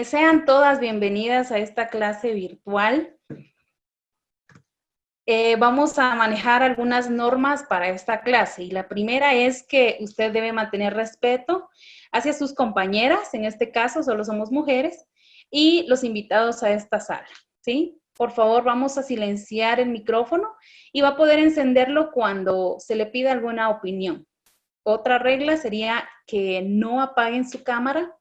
Sean todas bienvenidas a esta clase virtual. Vamos a manejar algunas normas para esta clase y la primera es que usted debe mantener respeto hacia sus compañeras, en este caso solo somos mujeres, y los invitados a esta sala, ¿sí? Por favor, vamos a silenciar el micrófono y va a poder encenderlo cuando se le pida alguna opinión. Otra regla sería que no apaguen su cámara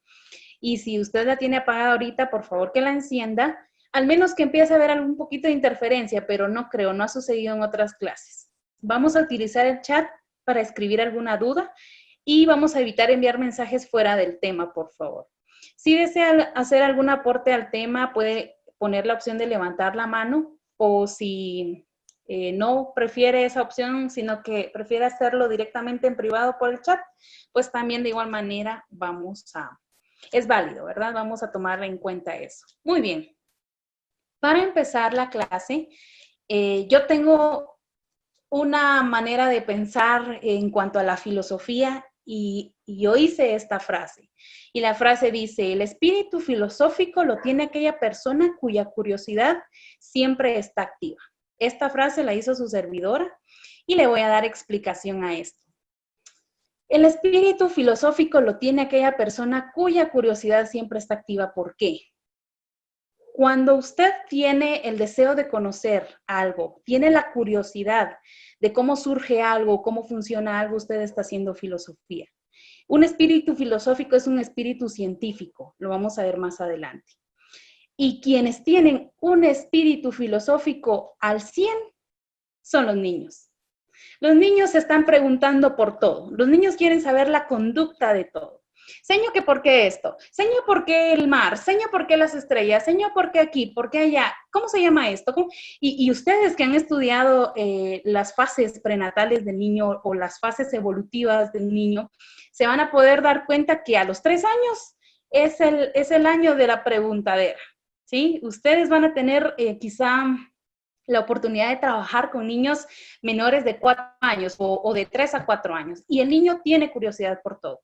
y si usted la tiene apagada ahorita, por favor que la encienda, al menos que empiece a haber algún poquito de interferencia, pero no creo, no ha sucedido en otras clases. Vamos a utilizar el chat para escribir alguna duda y vamos a evitar enviar mensajes fuera del tema, por favor. Si desea hacer algún aporte al tema, puede poner la opción de levantar la mano o si no prefiere esa opción, sino que prefiere hacerlo directamente en privado por el chat, pues también de igual manera es válido, ¿verdad? Vamos a tomar en cuenta eso. Muy bien. Para empezar la clase, yo tengo una manera de pensar en cuanto a la filosofía y yo hice esta frase. Y la frase dice, el espíritu filosófico lo tiene aquella persona cuya curiosidad siempre está activa. Esta frase la hizo su servidora y le voy a dar explicación a esto. El espíritu filosófico lo tiene aquella persona cuya curiosidad siempre está activa. ¿Por qué? Cuando usted tiene el deseo de conocer algo, tiene la curiosidad de cómo surge algo, cómo funciona algo, usted está haciendo filosofía. Un espíritu filosófico es un espíritu científico, lo vamos a ver más adelante. Y quienes tienen un espíritu filosófico al 100 son los niños. Los niños se están preguntando por todo. Los niños quieren saber la conducta de todo. Señor, que por qué esto, señor, por qué el mar, señor, por qué las estrellas, señor, por qué aquí, por qué allá, ¿cómo se llama esto? Y ustedes que han estudiado las fases prenatales del niño o las fases evolutivas del niño, se van a poder dar cuenta que a los 3 años es el año de la preguntadera, ¿sí? Ustedes van a tener quizá la oportunidad de trabajar con niños menores de 4 años o de 3 a 4 años. Y el niño tiene curiosidad por todo.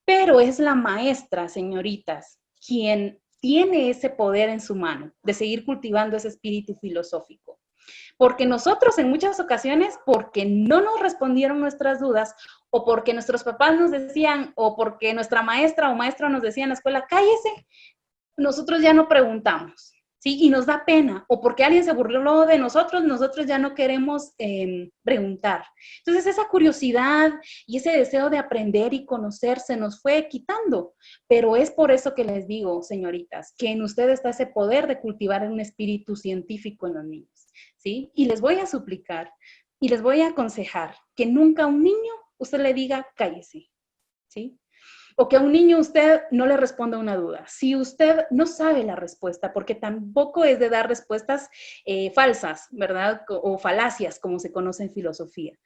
Pero es la maestra, señoritas, quien tiene ese poder en su mano de seguir cultivando ese espíritu filosófico. Porque nosotros en muchas ocasiones, porque no nos respondieron nuestras dudas, o porque nuestros papás nos decían, o porque nuestra maestra o maestro nos decía en la escuela, cállese, nosotros ya no preguntamos. ¿Sí? Y nos da pena, o porque alguien se burló de nosotros, nosotros ya no queremos preguntar. Entonces esa curiosidad y ese deseo de aprender y conocer se nos fue quitando, pero es por eso que les digo, señoritas, que en ustedes está ese poder de cultivar un espíritu científico en los niños, ¿sí? Y les voy a suplicar y les voy a aconsejar que nunca a un niño usted le diga cállese, ¿sí? O que a un niño usted no le responda una duda. Si usted no sabe la respuesta, porque tampoco es de dar respuestas falsas, ¿verdad? O falacias, como se conoce en filosofía.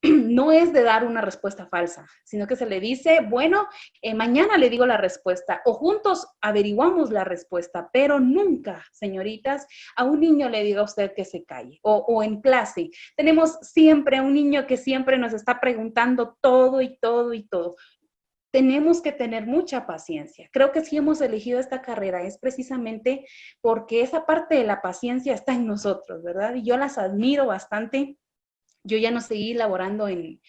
No es de dar una respuesta falsa, sino que se le dice, bueno, mañana le digo la respuesta, o juntos averiguamos la respuesta, pero nunca, señoritas, a un niño le diga a usted que se calle. O en clase, tenemos siempre a un niño que siempre nos está preguntando todo y todo y todo. Tenemos que tener mucha paciencia. Creo que si hemos elegido esta carrera es precisamente porque esa parte de la paciencia está en nosotros, ¿verdad? Y yo las admiro bastante. Yo ya no seguí laborando en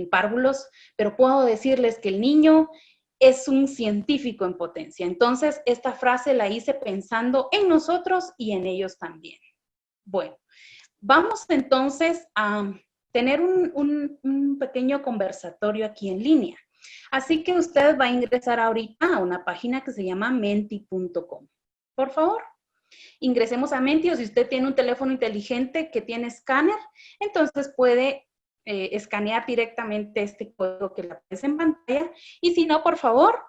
párvulos, pero puedo decirles que el niño es un científico en potencia. Entonces, esta frase la hice pensando en nosotros y en ellos también. Bueno, vamos entonces a tener un pequeño conversatorio aquí en línea. Así que usted va a ingresar ahorita a una página que se llama menti.com. Por favor, ingresemos a Menti, o si usted tiene un teléfono inteligente que tiene escáner, entonces puede escanear directamente este código que le aparece en pantalla. Y si no, por favor,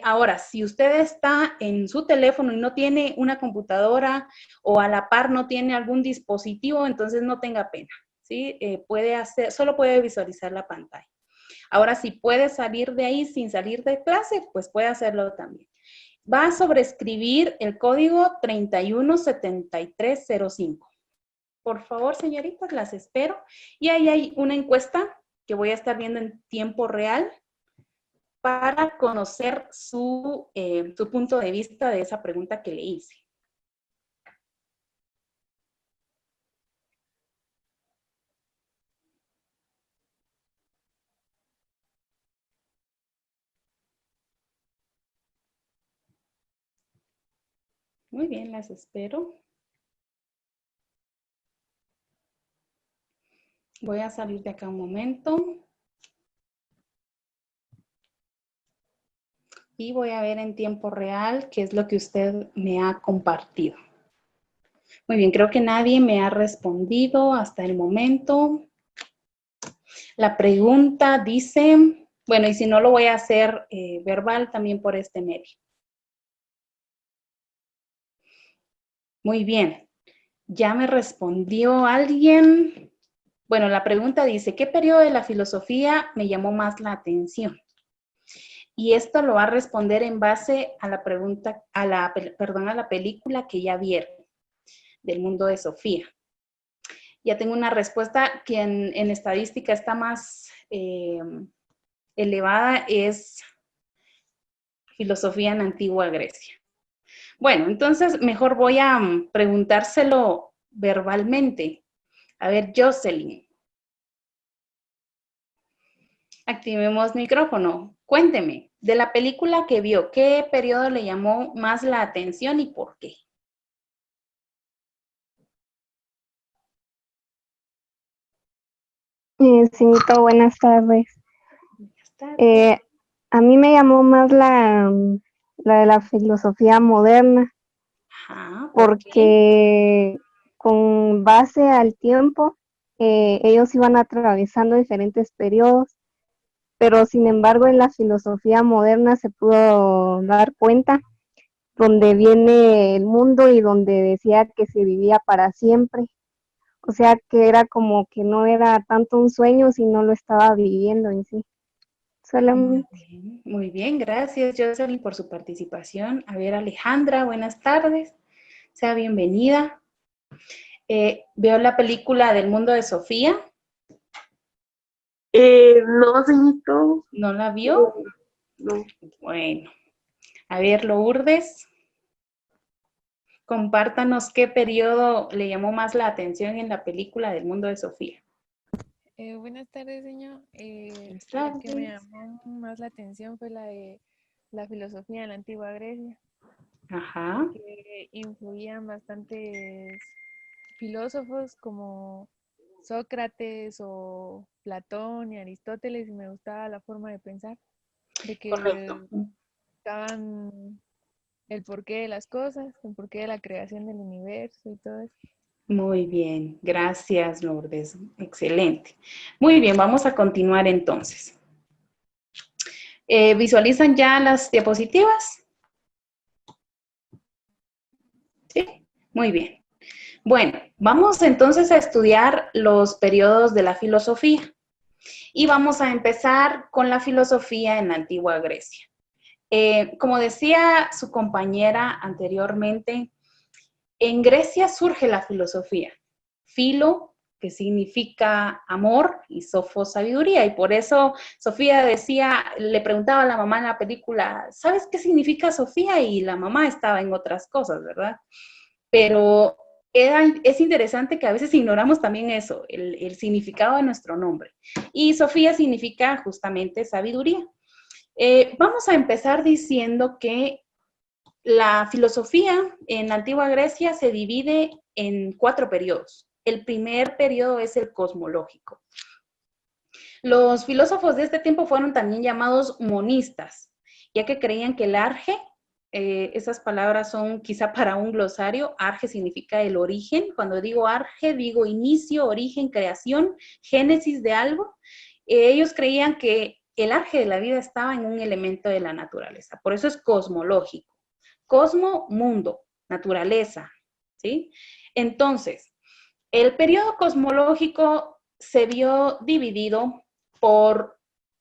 ahora, si usted está en su teléfono y no tiene una computadora o a la par no tiene algún dispositivo, entonces no tenga pena, ¿sí? Solo puede visualizar la pantalla. Ahora, si puede salir de ahí sin salir de clase, pues puede hacerlo también. Va a sobreescribir el código 317305. Por favor, señoritas, las espero. Y ahí hay una encuesta que voy a estar viendo en tiempo real para conocer su punto de vista de esa pregunta que le hice. Muy bien, las espero. Voy a salir de acá un momento. Y voy a ver en tiempo real qué es lo que usted me ha compartido. Muy bien, creo que nadie me ha respondido hasta el momento. La pregunta dice, bueno, y si no lo voy a hacer verbal también por este medio. Muy bien, ya me respondió alguien. Bueno, la pregunta dice, ¿qué periodo de la filosofía me llamó más la atención? Y esto lo va a responder en base a la pregunta, a la película que ya vieron, del mundo de Sofía. Ya tengo una respuesta que en estadística está más elevada, es filosofía en antigua Grecia. Bueno, entonces mejor voy a preguntárselo verbalmente. A ver, Jocelyn. Activemos micrófono. Cuénteme, de la película que vio, ¿qué periodo le llamó más la atención y por qué? Señorita, buenas tardes. Buenas tardes. A mí me llamó más la de la filosofía moderna, Ajá, ¿por qué? porque con base al tiempo, ellos iban atravesando diferentes periodos, pero sin embargo en la filosofía moderna se pudo dar cuenta donde viene el mundo y donde decía que se vivía para siempre. O sea que era como que no era tanto un sueño, sino lo estaba viviendo en sí. Solamente. Muy bien, gracias Jocelyn por su participación. A ver, Alejandra, buenas tardes. Sea bienvenida. Veo la película del mundo de Sofía. No, señorito. ¿No la vio? No. Bueno, a ver, Lourdes, compártanos qué periodo le llamó más la atención en la película del mundo de Sofía. Buenas tardes, señor. Buenas La que me tardes. llamó más la atención fue la de la filosofía en la antigua Grecia, Ajá. porque influían bastantes filósofos como Sócrates o Platón y Aristóteles, y me gustaba la forma de pensar, de que Correcto. buscaban el porqué de las cosas, el porqué de la creación del universo y todo eso. Muy bien, gracias Lourdes, excelente. Muy bien, vamos a continuar entonces. ¿Visualizan ya las diapositivas? Sí, muy bien. Bueno, vamos entonces a estudiar los periodos de la filosofía y vamos a empezar con la filosofía en la antigua Grecia. Como decía su compañera anteriormente, en Grecia surge la filosofía. Filo, que significa amor, y sofos, sabiduría. Y por eso Sofía decía, le preguntaba a la mamá en la película, ¿sabes qué significa Sofía? Y la mamá estaba en otras cosas, ¿verdad? Pero es interesante que a veces ignoramos también eso, el significado de nuestro nombre. Y Sofía significa justamente sabiduría. Vamos a empezar diciendo que la filosofía en la antigua Grecia se divide en 4 periodos. El primer periodo es el cosmológico. Los filósofos de este tiempo fueron también llamados monistas, ya que creían que el arge, esas palabras son quizá para un glosario, arge significa el origen. Cuando digo arge, digo inicio, origen, creación, génesis de algo. Ellos creían que el arge de la vida estaba en un elemento de la naturaleza, por eso es cosmológico. Cosmo, mundo, naturaleza, ¿sí? Entonces, el periodo cosmológico se vio dividido por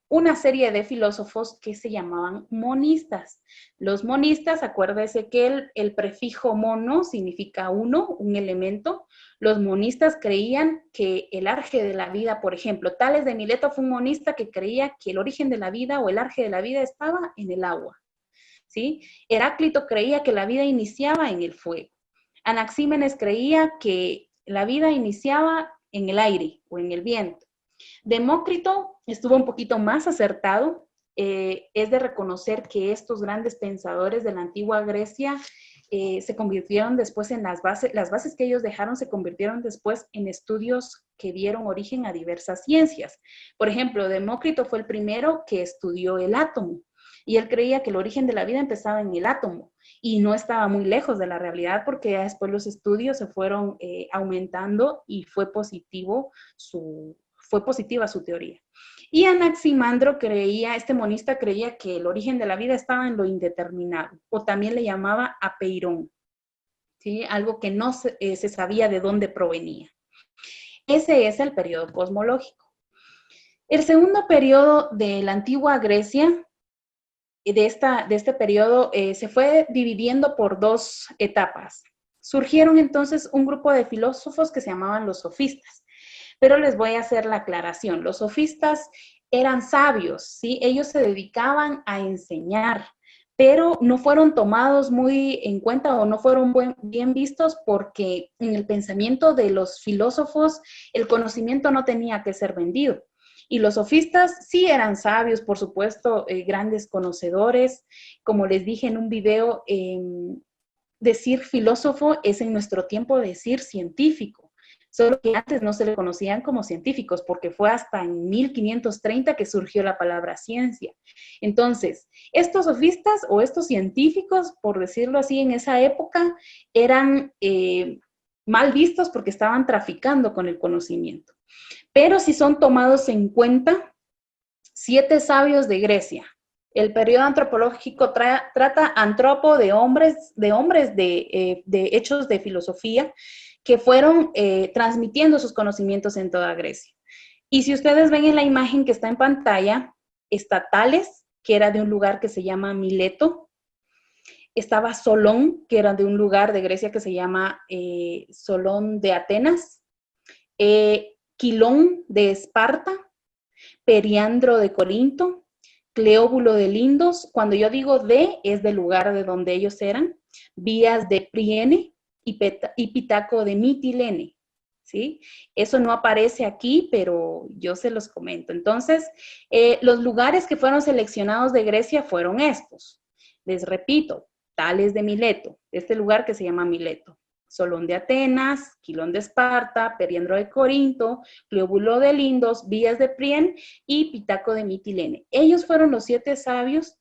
una serie de filósofos que se llamaban monistas. Los monistas, acuérdese que el prefijo mono significa uno, un elemento. Los monistas creían que el arge de la vida, por ejemplo, Tales de Mileto fue un monista que creía que el origen de la vida o el arge de la vida estaba en el agua, ¿sí? Heráclito creía que la vida iniciaba en el fuego. Anaxímenes creía que la vida iniciaba en el aire o en el viento. Demócrito estuvo un poquito más acertado. Es de reconocer que estos grandes pensadores de la antigua Grecia se convirtieron después en las bases que ellos dejaron se convirtieron después en estudios que dieron origen a diversas ciencias. Por ejemplo, Demócrito fue el primero que estudió el átomo y él creía que el origen de la vida empezaba en el átomo y no estaba muy lejos de la realidad porque ya después los estudios se fueron aumentando y fue positiva su teoría. Y Anaximandro creía, este monista creía que el origen de la vida estaba en lo indeterminado, o también le llamaba apeirón, ¿sí? Algo que no se sabía de dónde provenía. Ese es el periodo cosmológico. El segundo periodo de la antigua Grecia, de este periodo, se fue dividiendo por dos etapas. Surgieron entonces un grupo de filósofos que se llamaban los sofistas. Pero les voy a hacer la aclaración. Los sofistas eran sabios, ¿sí? Ellos se dedicaban a enseñar, pero no fueron tomados muy en cuenta o no fueron bien vistos porque en el pensamiento de los filósofos el conocimiento no tenía que ser vendido. Y los sofistas sí eran sabios, por supuesto, grandes conocedores. Como les dije en un video, decir filósofo es en nuestro tiempo decir científico. Solo que antes no se le conocían como científicos, porque fue hasta en 1530 que surgió la palabra ciencia. Entonces, estos sofistas o estos científicos, por decirlo así, en esa época, eran mal vistos porque estaban traficando con el conocimiento. Pero si son tomados en cuenta, 7 sabios de Grecia. El periodo antropológico trata antropo de hombres de hechos de filosofía, que fueron transmitiendo sus conocimientos en toda Grecia. Y si ustedes ven en la imagen que está en pantalla, está Tales, que era de un lugar que se llama Mileto, estaba Solón, que era de un lugar de Grecia que se llama Solón de Atenas, Quilón de Esparta, Periandro de Corinto, Cleóbulo de Lindos, cuando yo digo de, es del lugar de donde ellos eran, Vías de Priene, y Pitaco de Mitilene, ¿sí? Eso no aparece aquí, pero yo se los comento. Entonces, los lugares que fueron seleccionados de Grecia fueron estos. Les repito, Tales de Mileto, este lugar que se llama Mileto. Solón de Atenas, Quilón de Esparta, Periandro de Corinto, Cleóbulo de Lindos, Vías de Priene y Pitaco de Mitilene. Ellos fueron los 7 sabios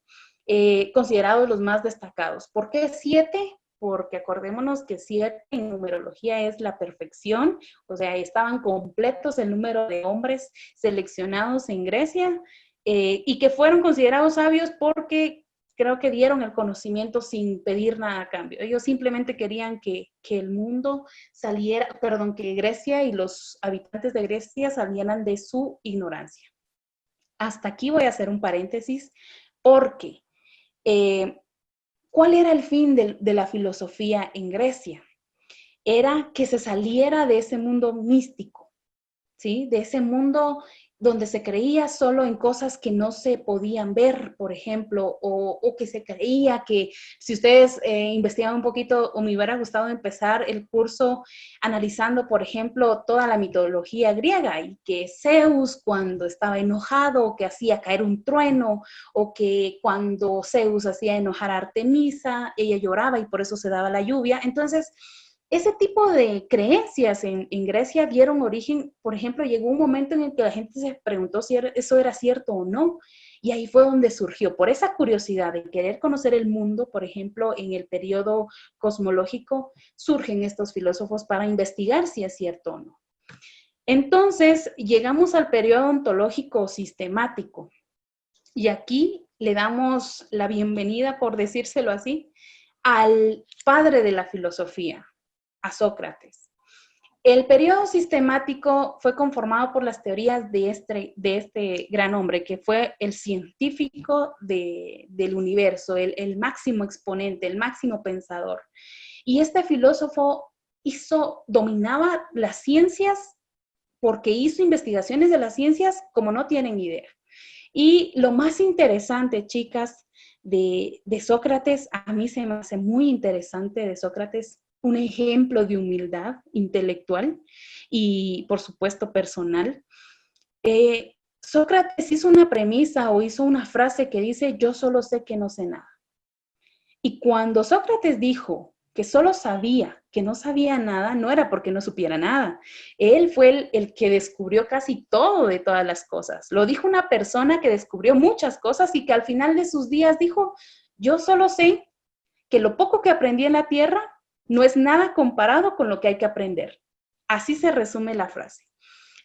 considerados los más destacados. ¿Por qué 7? Porque acordémonos que 7 en numerología es la perfección, o sea, estaban completos el número de hombres seleccionados en Grecia y que fueron considerados sabios porque creo que dieron el conocimiento sin pedir nada a cambio. Ellos simplemente querían que el mundo saliera, perdón, que Grecia y los habitantes de Grecia salieran de su ignorancia. Hasta aquí voy a hacer un paréntesis porque ¿cuál era el fin de la filosofía en Grecia? Era que se saliera de ese mundo místico, ¿sí? De ese mundo donde se creía solo en cosas que no se podían ver, por ejemplo, o que se creía que, si ustedes investigan un poquito, o me hubiera gustado empezar el curso analizando, por ejemplo, toda la mitología griega, y que Zeus cuando estaba enojado, que hacía caer un trueno, o que cuando Zeus hacía enojar a Artemisa, ella lloraba y por eso se daba la lluvia. Entonces, ese tipo de creencias en Grecia dieron origen, por ejemplo, llegó un momento en el que la gente se preguntó si eso era cierto o no, y ahí fue donde surgió, por esa curiosidad de querer conocer el mundo, por ejemplo, en el periodo cosmológico, surgen estos filósofos para investigar si es cierto o no. Entonces, llegamos al periodo ontológico sistemático, y aquí le damos la bienvenida, por decírselo así, al padre de la filosofía, a Sócrates. El periodo sistemático fue conformado por las teorías de este gran hombre, que fue el científico del universo, el máximo exponente, el máximo pensador. Y este filósofo dominaba las ciencias porque hizo investigaciones de las ciencias como no tienen idea. Y lo más interesante, chicas, de Sócrates, a mí se me hace muy interesante de Sócrates, un ejemplo de humildad intelectual y, por supuesto, personal. Sócrates hizo una premisa o hizo una frase que dice, yo solo sé que no sé nada. Y cuando Sócrates dijo que solo sabía que no sabía nada, no era porque no supiera nada. Él fue el que descubrió casi todo de todas las cosas. Lo dijo una persona que descubrió muchas cosas y que al final de sus días dijo, yo solo sé que lo poco que aprendí en la tierra no es nada comparado con lo que hay que aprender. Así se resume la frase.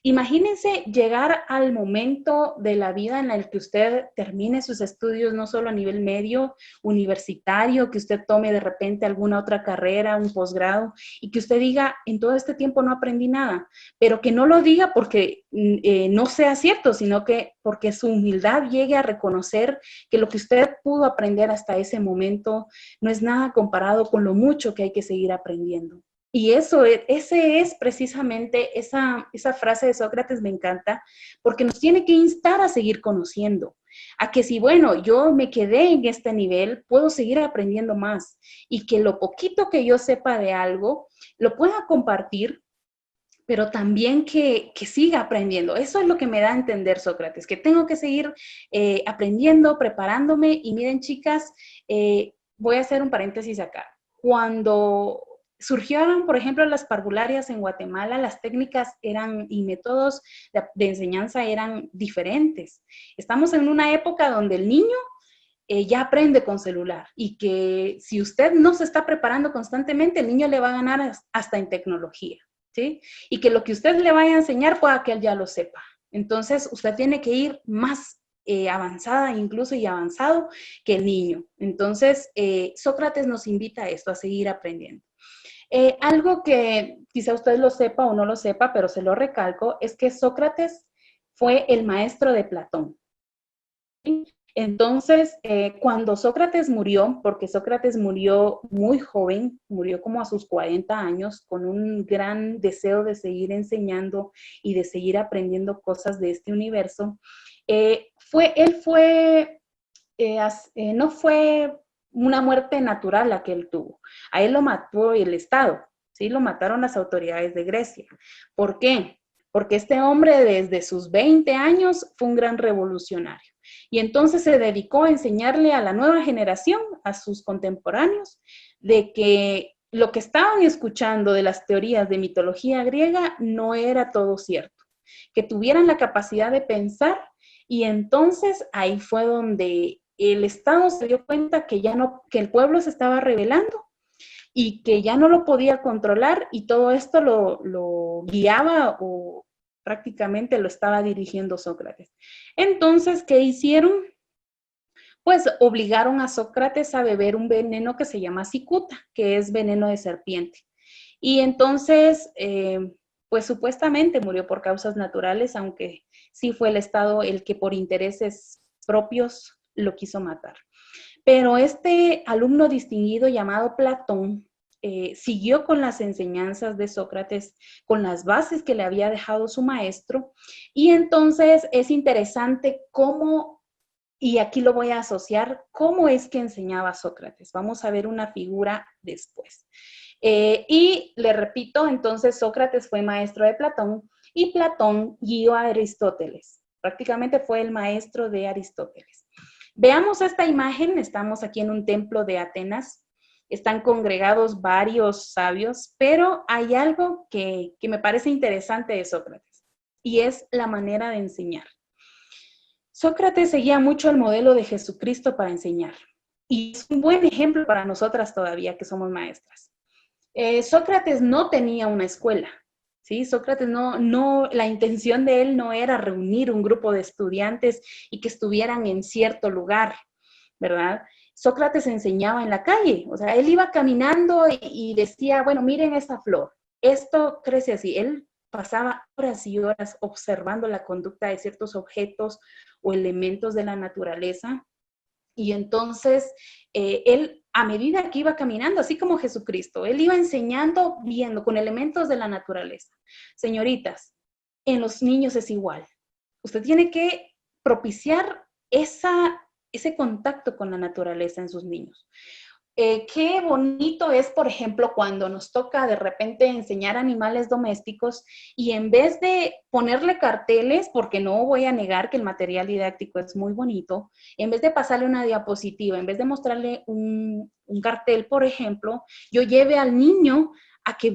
Imagínense llegar al momento de la vida en el que usted termine sus estudios, no solo a nivel medio, universitario, que usted tome de repente alguna otra carrera, un posgrado, y que usted diga, en todo este tiempo no aprendí nada, pero que no lo diga porque no sea cierto, sino que porque su humildad llegue a reconocer que lo que usted pudo aprender hasta ese momento no es nada comparado con lo mucho que hay que seguir aprendiendo. Y ese es precisamente esa frase de Sócrates me encanta, porque nos tiene que instar a seguir conociendo, a que si, bueno, yo me quedé en este nivel, puedo seguir aprendiendo más y que lo poquito que yo sepa de algo, lo pueda compartir, pero también que siga aprendiendo. Eso es lo que me da a entender Sócrates, que tengo que seguir aprendiendo, preparándome. Y miren, chicas, voy a hacer un paréntesis acá. Cuando surgieron, por ejemplo, las parvularias en Guatemala, las técnicas y métodos de enseñanza eran diferentes. Estamos en una época donde el niño ya aprende con celular y que si usted no se está preparando constantemente, el niño le va a ganar hasta en tecnología, ¿sí? Y que lo que usted le vaya a enseñar pueda que él ya lo sepa. Entonces, usted tiene que ir más avanzada incluso y avanzado que el niño. Entonces, Sócrates nos invita a esto, a seguir aprendiendo. Algo que quizá usted lo sepa o no lo sepa, pero se lo recalco, es que Sócrates fue el maestro de Platón. Entonces, cuando Sócrates murió, porque Sócrates murió muy joven, murió como a sus 40 años, con un gran deseo de seguir enseñando y de seguir aprendiendo cosas de este universo, no fue una muerte natural la que él tuvo. A él lo mató el Estado, ¿sí? Lo mataron las autoridades de Grecia. ¿Por qué? Porque este hombre desde sus 20 años fue un gran revolucionario. Y entonces se dedicó a enseñarle a la nueva generación, a sus contemporáneos, de que lo que estaban escuchando de las teorías de mitología griega no era todo cierto, que tuvieran la capacidad de pensar, y entonces ahí fue donde el Estado se dio cuenta que que el pueblo se estaba rebelando y que ya no lo podía controlar, y todo esto lo guiaba o prácticamente lo estaba dirigiendo Sócrates. Entonces, ¿qué hicieron? Pues obligaron a Sócrates a beber un veneno que se llama cicuta, que es veneno de serpiente. Y entonces, pues supuestamente murió por causas naturales, aunque sí fue el Estado el que por intereses propios lo quiso matar. Pero este alumno distinguido llamado Platón siguió con las enseñanzas de Sócrates, con las bases que le había dejado su maestro, y entonces es interesante cómo, y aquí lo voy a asociar, cómo es que enseñaba Sócrates. Vamos a ver una figura después. Y le repito, entonces Sócrates fue maestro de Platón y Platón guió a Aristóteles. Prácticamente fue el maestro de Aristóteles. Veamos esta imagen. Estamos aquí en un templo de Atenas. Están congregados varios sabios, pero hay algo que me parece interesante de Sócrates, y es la manera de enseñar. Sócrates seguía mucho el modelo de Jesucristo para enseñar, y es un buen ejemplo para nosotras todavía que somos maestras. Sócrates no tenía una escuela, ¿sí? Sócrates la intención de él no era reunir un grupo de estudiantes y que estuvieran en cierto lugar, ¿verdad? Sócrates enseñaba en la calle, o sea, él iba caminando y decía, bueno, miren esta flor, esto crece así. Él pasaba horas y horas observando la conducta de ciertos objetos o elementos de la naturaleza. Y entonces él, a medida que iba caminando, así como Jesucristo, él iba enseñando, viendo con elementos de la naturaleza. Señoritas, en los niños es igual. Usted tiene que propiciar ese contacto con la naturaleza en sus niños. Qué bonito es, por ejemplo, cuando nos toca de repente enseñar animales domésticos y en vez de ponerle carteles, porque no voy a negar que el material didáctico es muy bonito, en vez de pasarle una diapositiva, en vez de mostrarle un cartel, por ejemplo, yo lleve al niño a que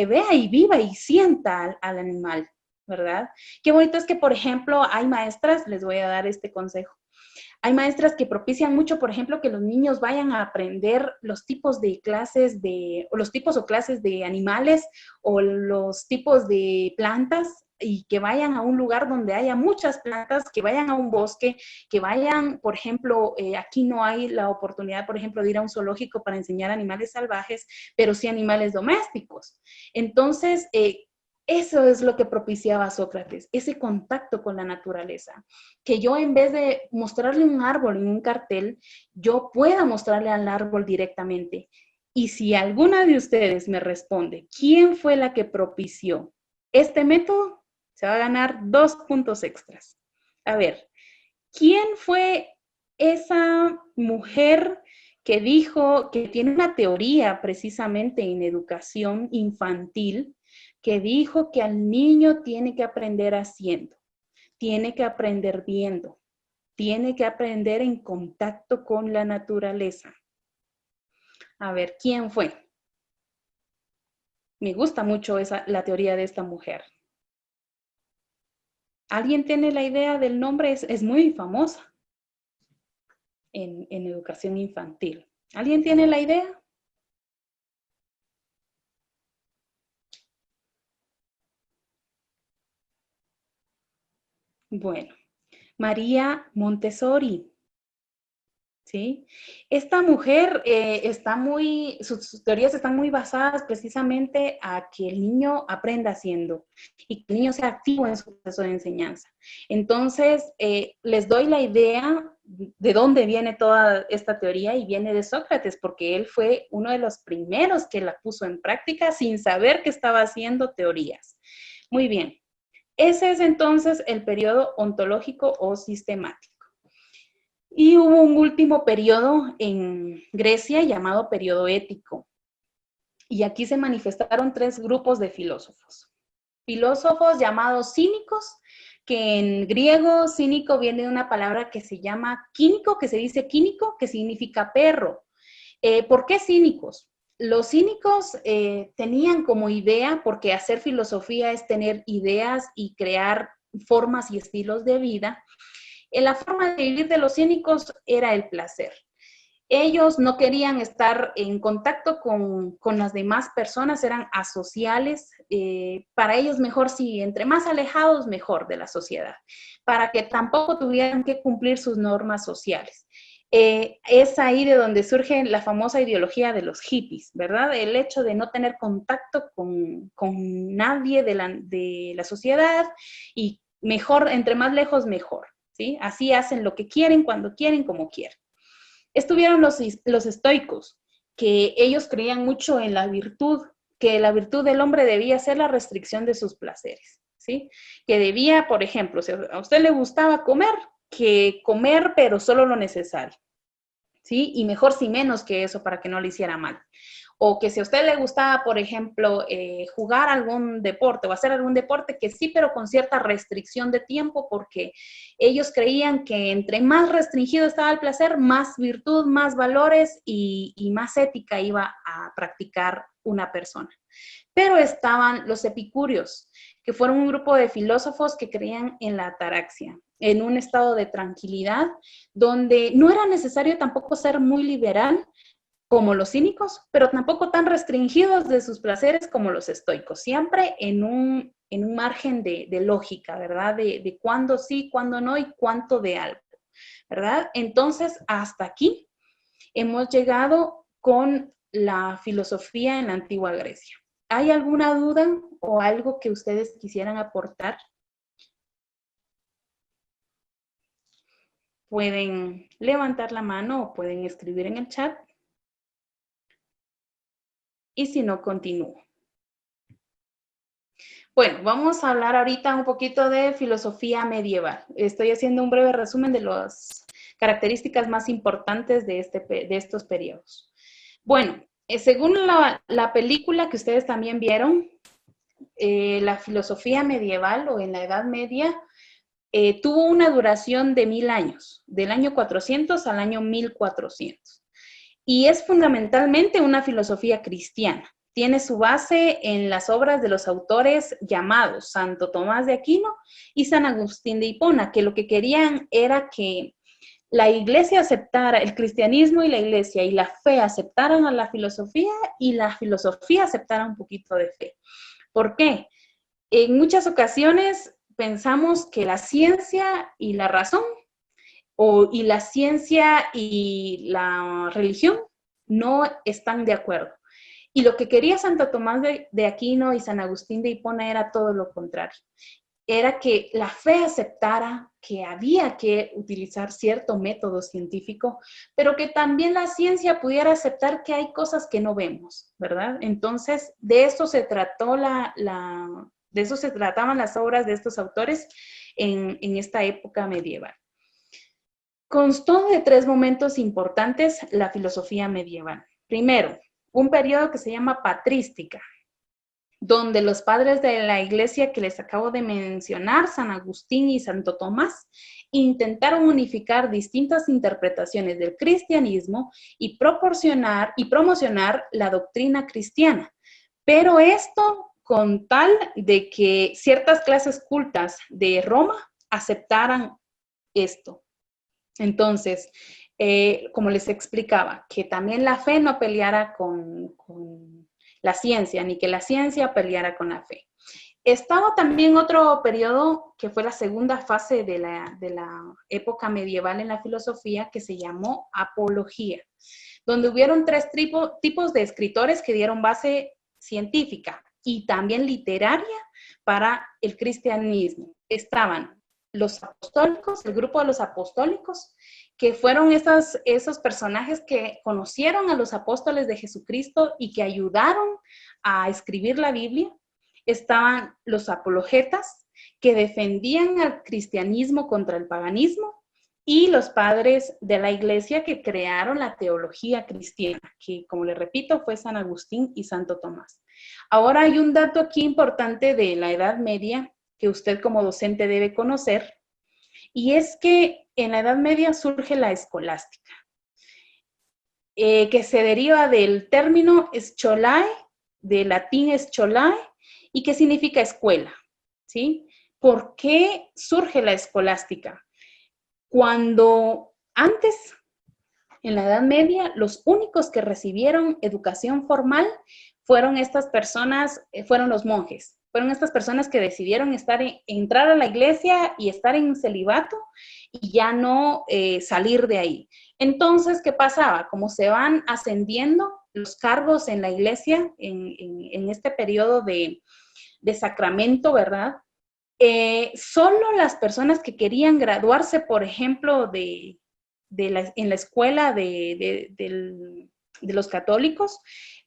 vea y viva y sienta al animal, ¿verdad? Qué bonito es que, por ejemplo, hay maestras, les voy a dar este consejo. Hay maestras que propician mucho, por ejemplo, que los niños vayan a aprender los tipos de clases o los tipos o clases de animales o los tipos de plantas y que vayan a un lugar donde haya muchas plantas, que vayan a un bosque, que vayan, por ejemplo, aquí no hay la oportunidad, por ejemplo, de ir a un zoológico para enseñar animales salvajes, pero sí animales domésticos. Entonces, eso es lo que propiciaba Sócrates, ese contacto con la naturaleza. Que yo en vez de mostrarle un árbol en un cartel, yo pueda mostrarle al árbol directamente. Y si alguna de ustedes me responde, ¿quién fue la que propició este método? Se va a ganar 2 puntos extras. A ver, ¿quién fue esa mujer que dijo que tiene una teoría precisamente en educación infantil, que dijo que al niño tiene que aprender haciendo, tiene que aprender viendo, tiene que aprender en contacto con la naturaleza? A ver, ¿quién fue? Me gusta mucho la teoría de esta mujer. ¿Alguien tiene la idea del nombre? Es muy famosa en educación infantil. ¿Alguien tiene la idea? Bueno, María Montessori. ¿Sí? Esta mujer sus teorías están muy basadas precisamente a que el niño aprenda haciendo y que el niño sea activo en su proceso de enseñanza. Entonces, les doy la idea de dónde viene toda esta teoría y viene de Sócrates, porque él fue uno de los primeros que la puso en práctica sin saber que estaba haciendo teorías. Muy bien. Ese es entonces el periodo ontológico o sistemático. Y hubo un último periodo en Grecia llamado periodo ético. Y aquí se manifestaron 3 grupos de filósofos. Filósofos llamados cínicos, que en griego cínico viene de una palabra que se llama quínico, que se dice quínico, que significa perro. ¿Por qué cínicos? Los cínicos tenían como idea, porque hacer filosofía es tener ideas y crear formas y estilos de vida. La forma de vivir de los cínicos era el placer. Ellos no querían estar en contacto con las demás personas, eran asociales. Para ellos mejor, sí, entre más alejados, mejor de la sociedad, para que tampoco tuvieran que cumplir sus normas sociales. Es ahí de donde surge la famosa ideología de los hippies, ¿verdad? El hecho de no tener contacto con nadie de la sociedad y mejor, entre más lejos, mejor. ¿Sí? Así hacen lo que quieren, cuando quieren, como quieren. Estuvieron los estoicos, que ellos creían mucho en la virtud, que la virtud del hombre debía ser la restricción de sus placeres, ¿sí? Que debía, por ejemplo, si a usted le gustaba comer, que comer, pero solo lo necesario, ¿sí? Y mejor si menos que eso para que no le hiciera mal. O que si a usted le gustaba, por ejemplo, jugar algún deporte o hacer algún deporte, que sí, pero con cierta restricción de tiempo, porque ellos creían que entre más restringido estaba el placer, más virtud, más valores y más ética iba a practicar una persona. Pero estaban los epicúreos, que fueron un grupo de filósofos que creían en la ataraxia, en un estado de tranquilidad, donde no era necesario tampoco ser muy liberal, como los cínicos, pero tampoco tan restringidos de sus placeres como los estoicos, siempre en un margen de lógica, ¿verdad? De cuándo sí, cuándo no y cuánto de algo, ¿verdad? Entonces, hasta aquí hemos llegado con la filosofía en la antigua Grecia. ¿Hay alguna duda o algo que ustedes quisieran aportar? Pueden levantar la mano o pueden escribir en el chat. Y si no, continúo. Bueno, vamos a hablar ahorita un poquito de filosofía medieval. Estoy haciendo un breve resumen de las características más importantes de estos periodos. Bueno, según la película que ustedes también vieron, la filosofía medieval o en la Edad Media tuvo una duración de 1000 años, del año 400 al año 1400. Y es fundamentalmente una filosofía cristiana. Tiene su base en las obras de los autores llamados Santo Tomás de Aquino y San Agustín de Hipona, que lo que querían era que la iglesia aceptara, el cristianismo y la iglesia y la fe aceptaran a la filosofía y la filosofía aceptara un poquito de fe. ¿Por qué? En muchas ocasiones pensamos que la ciencia y la razón y la ciencia y la religión no están de acuerdo. Y lo que quería Santo Tomás de Aquino y San Agustín de Hipona era todo lo contrario. Era que la fe aceptara que había que utilizar cierto método científico, pero que también la ciencia pudiera aceptar que hay cosas que no vemos, ¿verdad? Entonces, de eso se trató de eso se trataban las obras de estos autores en esta época medieval. Constó de 3 momentos importantes la filosofía medieval. Primero, un periodo que se llama patrística, donde los padres de la iglesia que les acabo de mencionar, San Agustín y Santo Tomás, intentaron unificar distintas interpretaciones del cristianismo y promocionar la doctrina cristiana. Pero esto con tal de que ciertas clases cultas de Roma aceptaran esto. Entonces, como les explicaba, que también la fe no peleara con la ciencia, ni que la ciencia peleara con la fe. Estaba también otro periodo que fue la segunda fase de la época medieval en la filosofía que se llamó apología, donde hubieron 3 tipos de escritores que dieron base científica y también literaria para el cristianismo. Estaban los apostólicos, el grupo de los apostólicos, que fueron esos personajes que conocieron a los apóstoles de Jesucristo y que ayudaron a escribir la Biblia. Estaban los apologetas, que defendían al cristianismo contra el paganismo, y los padres de la iglesia que crearon la teología cristiana, que, como les repito, fue San Agustín y Santo Tomás. Ahora hay un dato aquí importante de la Edad Media que usted como docente debe conocer, y es que en la Edad Media surge la escolástica, que se deriva del término scholae, de latín scholae, y que significa escuela, ¿sí? ¿Por qué surge la escolástica? Cuando antes, en la Edad Media, los únicos que recibieron educación formal fueron estas personas, fueron los monjes. Fueron estas personas que decidieron entrar a la iglesia y estar en celibato y ya no salir de ahí. Entonces, ¿qué pasaba? Como se van ascendiendo los cargos en la iglesia en este periodo de sacramento, ¿verdad? Solo las personas que querían graduarse, por ejemplo, en la escuela de los católicos,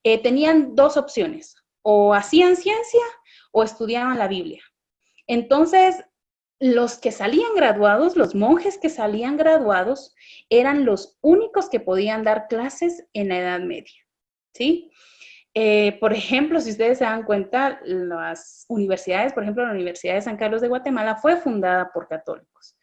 tenían 2 opciones: o hacían ciencia o estudiaban la Biblia. Entonces, los que salían graduados, los monjes que salían graduados, eran los únicos que podían dar clases en la Edad Media, ¿sí? Por ejemplo, si ustedes se dan cuenta, las universidades, por ejemplo, la Universidad de San Carlos de Guatemala fue fundada por católicos.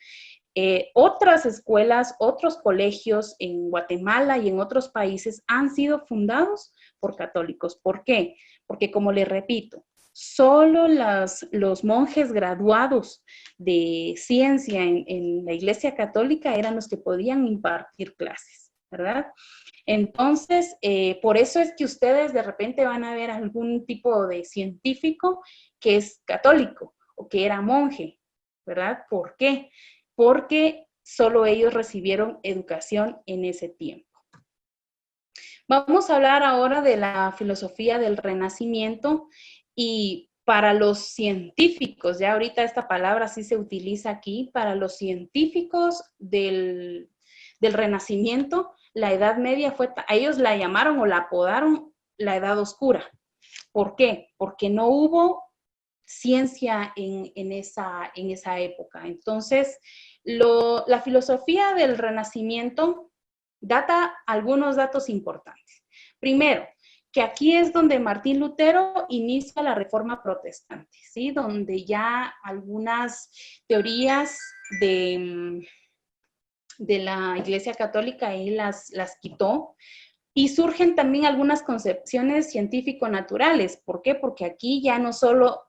Otras escuelas, otros colegios en Guatemala y en otros países han sido fundados por católicos. ¿Por qué? Porque, como les repito, solo los monjes graduados de ciencia en la Iglesia Católica eran los que podían impartir clases, ¿verdad? Entonces, por eso es que ustedes de repente van a ver algún tipo de científico que es católico o que era monje, ¿verdad? ¿Por qué? Porque solo ellos recibieron educación en ese tiempo. Vamos a hablar ahora de la filosofía del Renacimiento y para los científicos, ya ahorita esta palabra sí se utiliza aquí, para los científicos del Renacimiento, la Edad Media fue, a ellos la llamaron o la apodaron la Edad Oscura. ¿Por qué? Porque no hubo ciencia en esa época. Entonces, la filosofía del Renacimiento data algunos datos importantes. Primero, que aquí es donde Martín Lutero inicia la Reforma Protestante, ¿sí? Donde ya algunas teorías de la Iglesia Católica ahí las quitó. Y surgen también algunas concepciones científico-naturales. ¿Por qué? Porque aquí ya no solo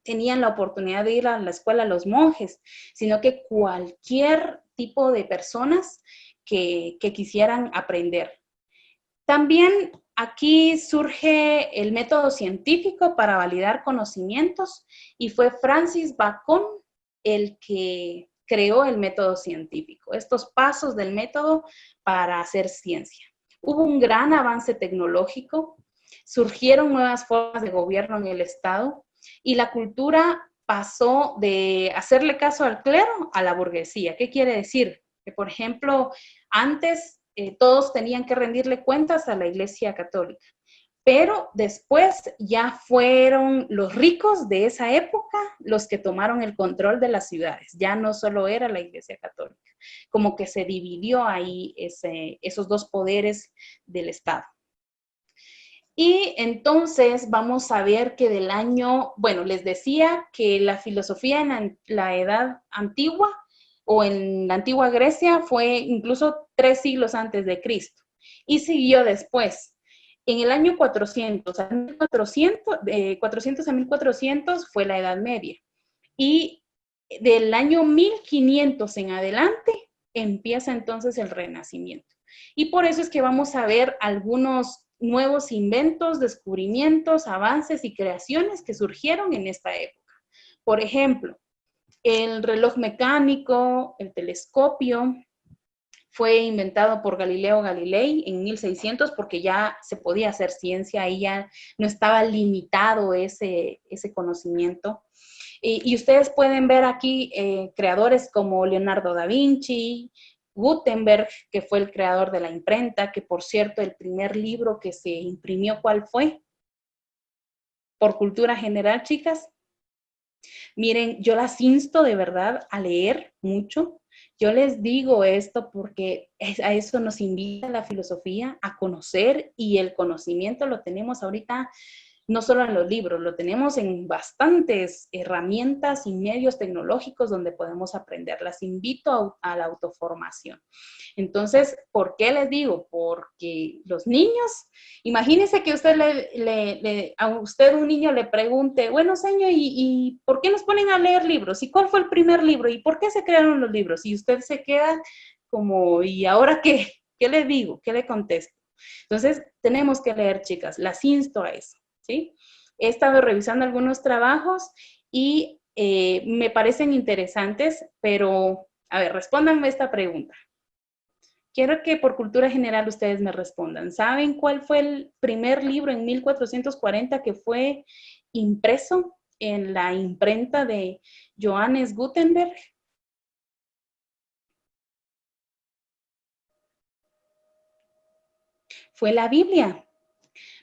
tenían la oportunidad de ir a la escuela los monjes, sino que cualquier tipo de personas que quisieran aprender. También aquí surge el método científico para validar conocimientos y fue Francis Bacon el que creó el método científico, estos pasos del método para hacer ciencia. Hubo un gran avance tecnológico, surgieron nuevas formas de gobierno en el Estado y la cultura pasó de hacerle caso al clero a la burguesía. ¿Qué quiere decir? Que, por ejemplo, antes todos tenían que rendirle cuentas a la Iglesia Católica, pero después ya fueron los ricos de esa época los que tomaron el control de las ciudades, ya no solo era la Iglesia Católica, como que se dividió ahí esos dos poderes del Estado. Y entonces vamos a ver que del año, bueno, les decía que la filosofía en la Edad Antigua o en la antigua Grecia fue incluso 3 siglos antes de Cristo y siguió después. En el año 400 a 1400 fue la Edad Media y del año 1500 en adelante empieza entonces el Renacimiento. Y por eso es que vamos a ver algunos nuevos inventos, descubrimientos, avances y creaciones que surgieron en esta época. Por ejemplo, el reloj mecánico, el telescopio, fue inventado por Galileo Galilei en 1600 porque ya se podía hacer ciencia, ahí ya no estaba limitado ese conocimiento. Y ustedes pueden ver aquí creadores como Leonardo da Vinci, Gutenberg, que fue el creador de la imprenta, que por cierto el primer libro que se imprimió, ¿cuál fue? Por cultura general, chicas. Miren, yo las insto de verdad a leer mucho. Yo les digo esto porque a eso nos invita la filosofía, a conocer, y el conocimiento lo tenemos ahorita no solo en los libros, lo tenemos en bastantes herramientas y medios tecnológicos donde podemos aprender. Las invito a la autoformación. Entonces, ¿por qué les digo? Porque los niños, imagínense que a usted un niño le pregunte, bueno, señor, ¿y por qué nos ponen a leer libros? ¿Y cuál fue el primer libro? ¿Y por qué se crearon los libros? Y usted se queda como, ¿y ahora qué? ¿Qué le digo? ¿Qué le contesto? Entonces, tenemos que leer, chicas, las insto a eso. ¿Sí? He estado revisando algunos trabajos y me parecen interesantes, pero, a ver, respóndanme esta pregunta. Quiero que por cultura general ustedes me respondan. ¿Saben cuál fue el primer libro en 1440 que fue impreso en la imprenta de Johannes Gutenberg? Fue la Biblia.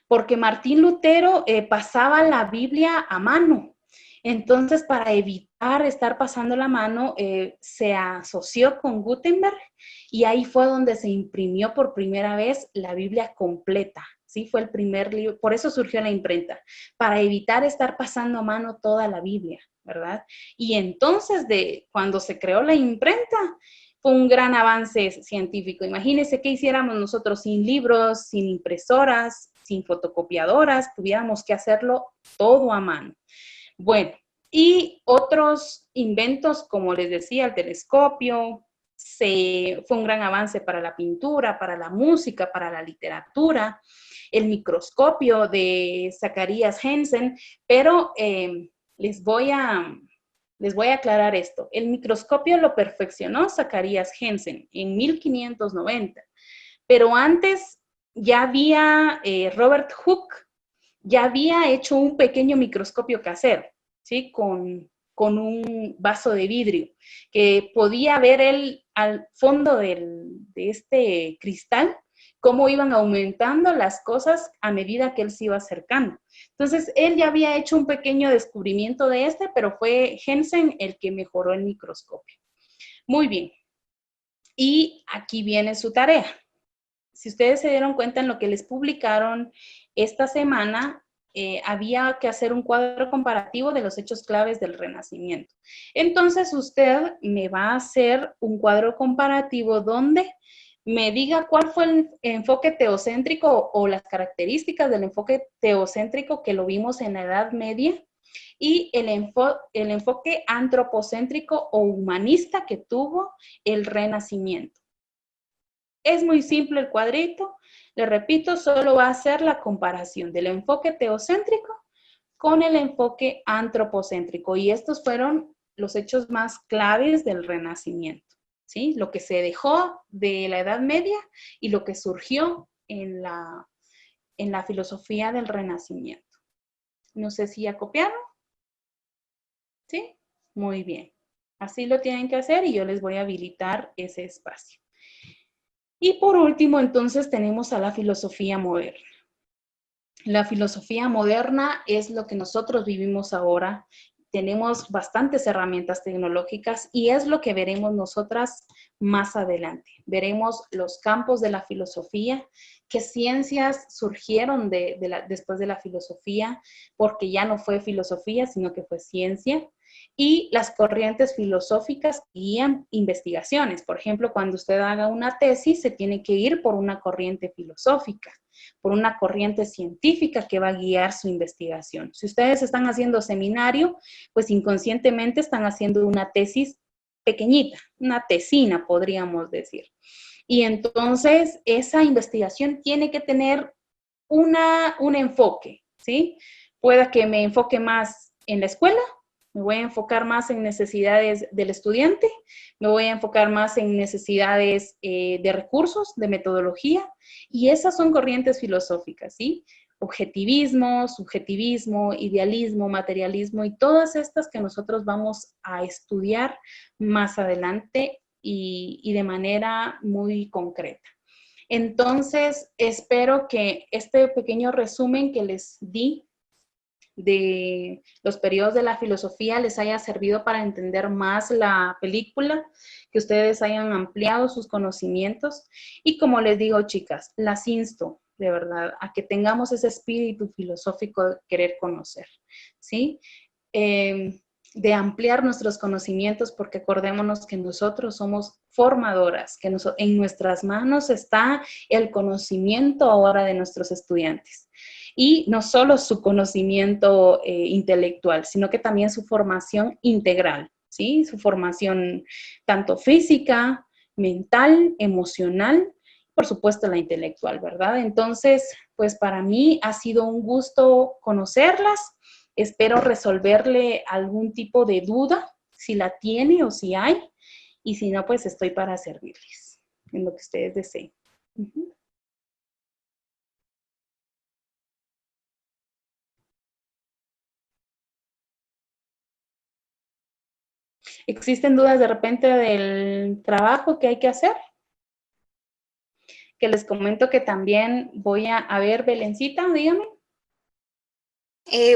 Porque Martín Lutero pasaba la Biblia a mano. Entonces, para evitar estar pasando la mano, se asoció con Gutenberg y ahí fue donde se imprimió por primera vez la Biblia completa. ¿Sí? Fue el primer libro, por eso surgió la imprenta, para evitar estar pasando a mano toda la Biblia, ¿verdad? Y entonces, cuando se creó la imprenta, fue un gran avance científico. Imagínense qué hiciéramos nosotros sin libros, sin impresoras, sin fotocopiadoras, tuviéramos que hacerlo todo a mano. Bueno, y otros inventos, como les decía, el telescopio, fue un gran avance para la pintura, para la música, para la literatura, el microscopio de Zacharias Hansen, pero les voy a aclarar esto. El microscopio lo perfeccionó Zacharias Hansen en 1590, pero antes ya había, Robert Hooke ya había hecho un pequeño microscopio casero, ¿sí? Con un vaso de vidrio, que podía ver él al fondo de este cristal, cómo iban aumentando las cosas a medida que él se iba acercando. Entonces, él ya había hecho un pequeño descubrimiento de este, pero fue Jensen el que mejoró el microscopio. Muy bien. Y aquí viene su tarea. Si ustedes se dieron cuenta en lo que les publicaron esta semana, había que hacer un cuadro comparativo de los hechos claves del Renacimiento. Entonces, usted me va a hacer un cuadro comparativo donde me diga cuál fue el enfoque teocéntrico o las características del enfoque teocéntrico que lo vimos en la Edad Media y el enfoque antropocéntrico o humanista que tuvo el Renacimiento. Es muy simple el cuadrito. Le repito, solo va a ser la comparación del enfoque teocéntrico con el enfoque antropocéntrico. Y estos fueron los hechos más claves del Renacimiento, ¿sí? Lo que se dejó de la Edad Media y lo que surgió en la filosofía del Renacimiento. No sé si ya copiaron. ¿Sí? Muy bien. Así lo tienen que hacer y yo les voy a habilitar ese espacio. Y por último, entonces, tenemos a la filosofía moderna. La filosofía moderna es lo que nosotros vivimos ahora. Tenemos bastantes herramientas tecnológicas y es lo que veremos nosotras más adelante. Veremos los campos de la filosofía, qué ciencias surgieron después de la filosofía, porque ya no fue filosofía, sino que fue ciencia, y las corrientes filosóficas guían investigaciones. Por ejemplo, cuando usted haga una tesis, se tiene que ir por una corriente filosófica, por una corriente científica que va a guiar su investigación. Si ustedes están haciendo seminario, pues inconscientemente están haciendo una tesis pequeñita, una tesina, podríamos decir. Y entonces esa investigación tiene que tener un enfoque, ¿sí? Pueda que me enfoque más en la escuela, me voy a enfocar más en necesidades del estudiante, me voy a enfocar más en necesidades de recursos, de metodología, y esas son corrientes filosóficas, ¿sí? Objetivismo, subjetivismo, idealismo, materialismo y todas estas que nosotros vamos a estudiar más adelante y de manera muy concreta. Entonces, espero que este pequeño resumen que les di de los periodos de la filosofía les haya servido para entender más la película, que ustedes hayan ampliado sus conocimientos. Y como les digo, chicas, las insto de verdad a que tengamos ese espíritu filosófico de querer conocer, ¿sí? De ampliar nuestros conocimientos, porque acordémonos que nosotros somos formadoras, que en nuestras manos está el conocimiento ahora de nuestros estudiantes. Y no solo su conocimiento intelectual, sino que también su formación integral, ¿sí? Su formación tanto física, mental, emocional, por supuesto la intelectual, ¿verdad? Entonces, pues para mí ha sido un gusto conocerlas. Espero resolverle algún tipo de duda, si la tiene o si hay, y si no, pues estoy para servirles en lo que ustedes deseen. Uh-huh. ¿Existen dudas de repente del trabajo que hay que hacer? Que les comento que también voy a ver, Belencita, dígame.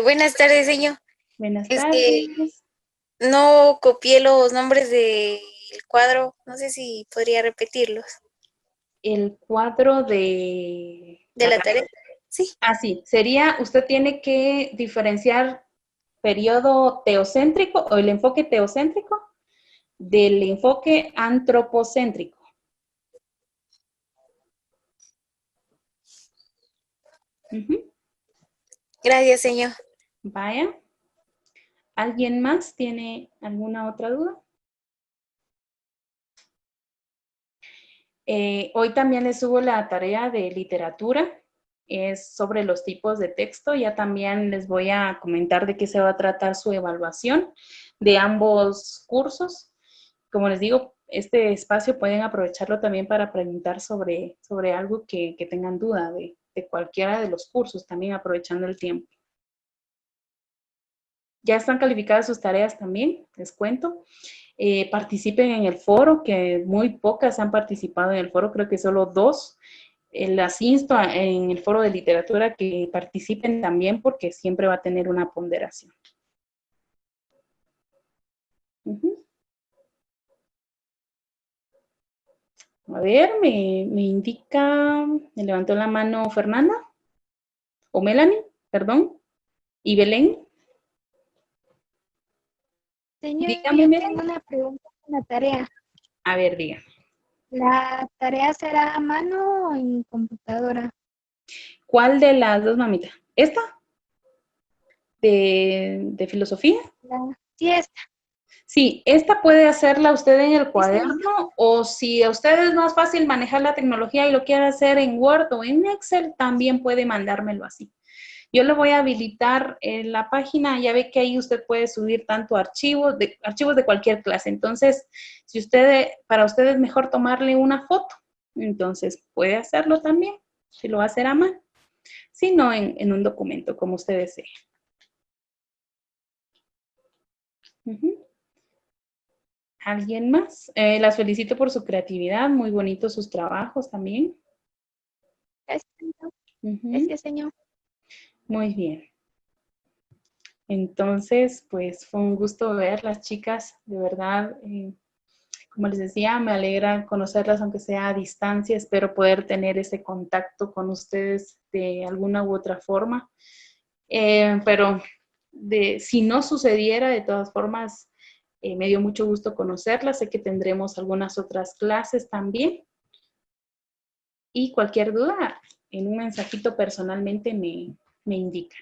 Buenas tardes, señor. Buenas tardes. No copié los nombres del cuadro, no sé si podría repetirlos. El cuadro de ¿De la tarea? Sí. Ah, sí, sería, usted tiene que diferenciar periodo teocéntrico o el enfoque teocéntrico del enfoque antropocéntrico. Uh-huh. Gracias, señor. Vaya. ¿Alguien más tiene alguna otra duda? Hoy también les subo la tarea de literatura. Es sobre los tipos de texto. Ya también les voy a comentar de qué se va a tratar su evaluación de ambos cursos. Como les digo, este espacio pueden aprovecharlo también para preguntar sobre algo que tengan duda de cualquiera de los cursos, también aprovechando el tiempo. Ya están calificadas sus tareas también, les cuento. Participen en el foro, que muy pocas han participado en el foro, creo que solo 2. Las insto en el foro de literatura que participen también porque siempre va a tener una ponderación. A ver, me indica, me levantó la mano Fernanda, o Melanie, perdón, y Belén. Señor, Dígame, yo Melanie. tengo una pregunta con la tarea. A ver, diga. ¿La tarea será a mano o en computadora? ¿Cuál de las dos, mamita? ¿Esta? ¿De filosofía? Sí, esta. Sí, esta puede hacerla usted en el Sí, cuaderno o si a usted es más fácil manejar la tecnología y lo quiere hacer en Word o en Excel, también puede mandármelo así. Yo le voy a habilitar la página, ya ve que ahí usted puede subir tanto archivos de cualquier clase. Entonces, si para usted es mejor tomarle una foto, entonces puede hacerlo también, si lo va a hacer a mano. Si no, en un documento, como usted desee. ¿Alguien más? Las felicito por su creatividad, muy bonitos sus trabajos también. Gracias, señor. Gracias, señor. Muy bien. Entonces, pues fue un gusto verlas, chicas, de verdad. Como les decía, me alegra conocerlas, aunque sea a distancia. Espero poder tener ese contacto con ustedes de alguna u otra forma. Pero si no sucediera, de todas formas, me dio mucho gusto conocerlas. Sé que tendremos algunas otras clases también. Y cualquier duda, en un mensajito personalmente me indican.